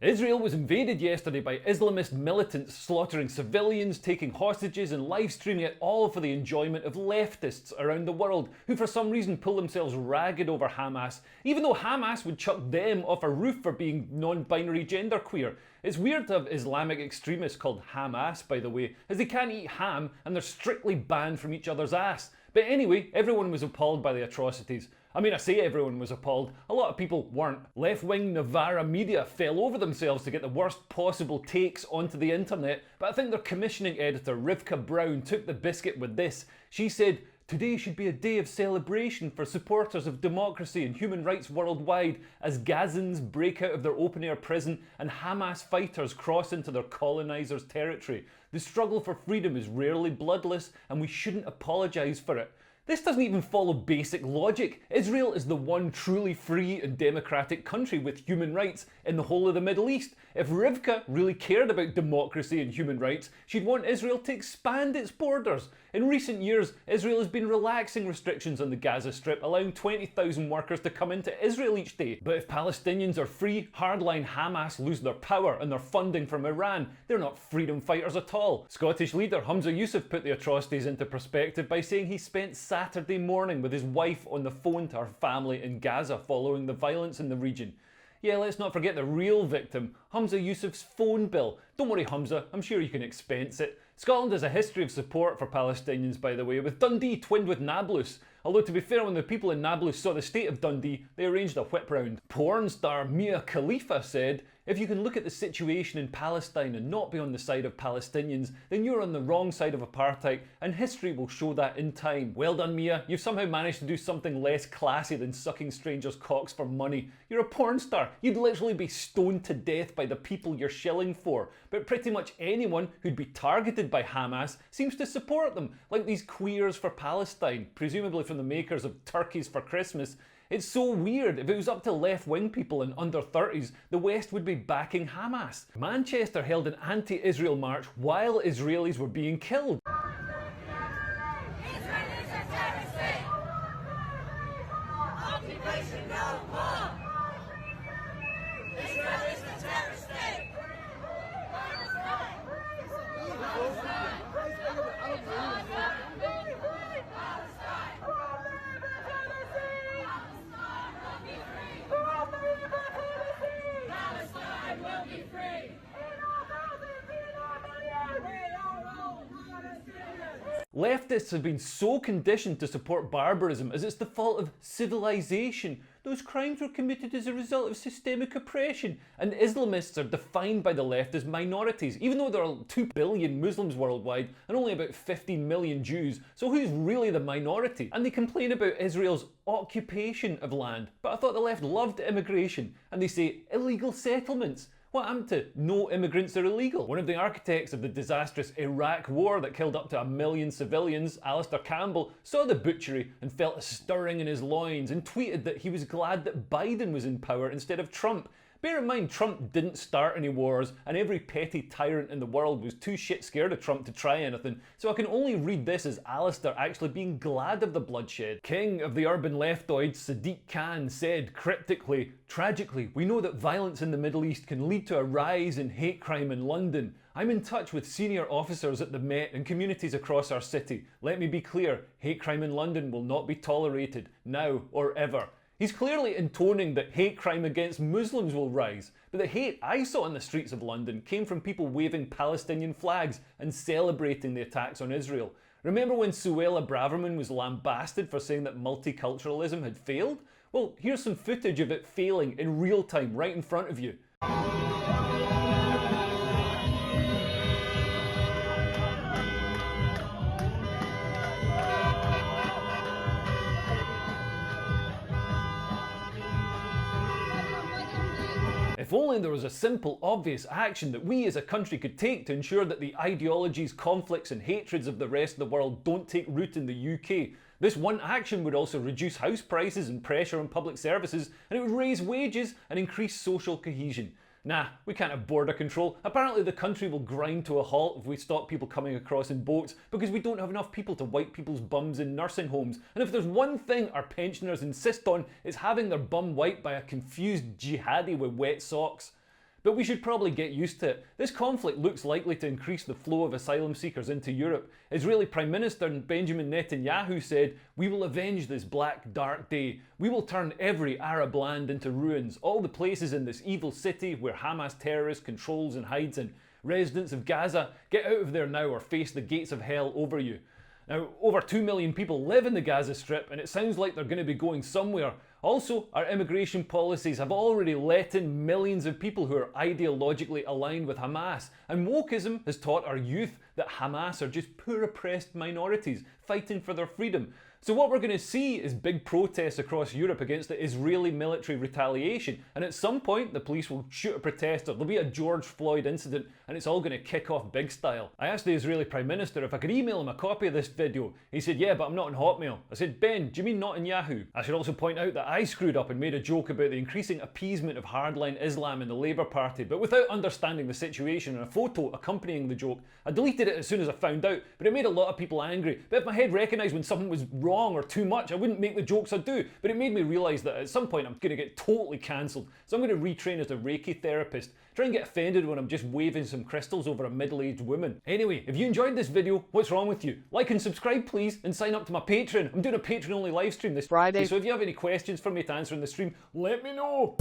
Israel was invaded yesterday by Islamist militants slaughtering civilians, taking hostages and live streaming it all for the enjoyment of leftists around the world who for some reason pull themselves ragged over Hamas, even though Hamas would chuck them off a roof for being non-binary genderqueer. It's weird to have Islamic extremists called Hamas, by the way, as they can't eat ham and they're strictly banned from each other's ass. But anyway, everyone was appalled by the atrocities. I mean, I say everyone was appalled, a lot of people weren't. Left-wing Novara media fell over themselves to get the worst possible takes onto the internet, but I think their commissioning editor, Rivka Brown, took the biscuit with this. She said, "Today should be a day of celebration for supporters of democracy and human rights worldwide as Gazans break out of their open-air prison and Hamas fighters cross into their colonizers' territory. The struggle for freedom is rarely bloodless and we shouldn't apologise for it." This doesn't even follow basic logic. Israel is the one truly free and democratic country with human rights in the whole of the Middle East. If Rivka really cared about democracy and human rights, she'd want Israel to expand its borders. In recent years, Israel has been relaxing restrictions on the Gaza Strip, allowing 20,000 workers to come into Israel each day. But if Palestinians are free, hardline Hamas lose their power and their funding from Iran. They're not freedom fighters at all. Scottish leader Humza Yousaf put the atrocities into perspective by saying he spent Saturday morning with his wife on the phone to her family in Gaza following the violence in the region. Yeah, let's not forget the real victim, Humza Yousaf's phone bill. Don't worry Humza, I'm sure you can expense it. Scotland has a history of support for Palestinians, by the way, with Dundee twinned with Nablus. Although to be fair, when the people in Nablus saw the state of Dundee, they arranged a whip round. Porn star Mia Khalifa said, "If you can look at the situation in Palestine and not be on the side of Palestinians, then you're on the wrong side of apartheid, and history will show that in time." Well done, Mia. You've somehow managed to do something less classy than sucking strangers' cocks for money. You're a porn star. You'd literally be stoned to death by the people you're shilling for. But pretty much anyone who'd be targeted by Hamas seems to support them, like these Queers for Palestine, presumably from the makers of Turkeys for Christmas. It's so weird. If it was up to left-wing people and under 30s, the West would be backing Hamas. Manchester held an anti-Israel march while Israelis were being killed. Israel is a terrorist state. Occupation no more. Israel is a terrorist state. Palestine. Palestine. Palestine. Leftists have been so conditioned to support barbarism as it's the fault of civilization. Those crimes were committed as a result of systemic oppression. And Islamists are defined by the left as minorities, even though there are 2 billion Muslims worldwide and only about 15 million Jews. So who's really the minority? And they complain about Israel's occupation of land. But I thought the left loved immigration. And they say illegal settlements. What happened to no immigrants are illegal? One of the architects of the disastrous Iraq war that killed up to 1 million civilians, Alistair Campbell, saw the butchery and felt a stirring in his loins and tweeted that he was glad that Biden was in power instead of Trump. Bear in mind, Trump didn't start any wars and every petty tyrant in the world was too shit scared of Trump to try anything, so I can only read this as Alistair actually being glad of the bloodshed. King of the urban leftoids, Sadiq Khan, said cryptically, "Tragically, we know that violence in the Middle East can lead to a rise in hate crime in London. I'm in touch with senior officers at the Met and communities across our city. Let me be clear, hate crime in London will not be tolerated, now or ever." He's clearly intoning that hate crime against Muslims will rise, but the hate I saw in the streets of London came from people waving Palestinian flags and celebrating the attacks on Israel. Remember when Suella Braverman was lambasted for saying that multiculturalism had failed? Well, here's some footage of it failing in real time right in front of you. If only there was a simple, obvious action that we as a country could take to ensure that the ideologies, conflicts and hatreds of the rest of the world don't take root in the UK. This one action would also reduce house prices and pressure on public services, and it would raise wages and increase social cohesion. Nah, we can't have border control. Apparently the country will grind to a halt if we stop people coming across in boats because we don't have enough people to wipe people's bums in nursing homes. And if there's one thing our pensioners insist on, it's having their bum wiped by a confused jihadi with wet socks. but we should probably get used to it. This conflict looks likely to increase the flow of asylum seekers into Europe. Israeli Prime Minister Benjamin Netanyahu said, "We will avenge this black, dark day. We will turn every Arab land into ruins. All the places in this evil city where Hamas terrorists controls and hides in. Residents of Gaza, get out of there now or face the gates of hell over you." Now, over 2 million people live in the Gaza Strip, and it sounds like they're going to be going somewhere. Also, our immigration policies have already let in millions of people who are ideologically aligned with Hamas. And wokeism has taught our youth that Hamas are just poor oppressed minorities fighting for their freedom. So what we're going to see is big protests across Europe against the Israeli military retaliation, and at some point the police will shoot a protester, there'll be a George Floyd incident, and it's all going to kick off big style. I asked the Israeli Prime Minister if I could email him a copy of this video. He said, "Yeah, but I'm not on Hotmail." I said, "Ben, do you mean not in Yahoo?" I should also point out that I screwed up and made a joke about the increasing appeasement of hardline Islam in the Labour Party, but without understanding the situation and a photo accompanying the joke. I deleted it as soon as I found out, but it made a lot of people angry. But if my head recognised when something was wrong or too much, I wouldn't make the jokes I do. But it made me realise that at some point I'm going to get totally cancelled. So I'm going to retrain as a Reiki therapist. Try and get offended when I'm just waving some crystals over a middle-aged woman. Anyway, if you enjoyed this video, what's wrong with you? Like and subscribe please, and sign up to my Patreon. I'm doing a Patreon-only live stream this Friday. So if you have any questions for me to answer in the stream, let me know.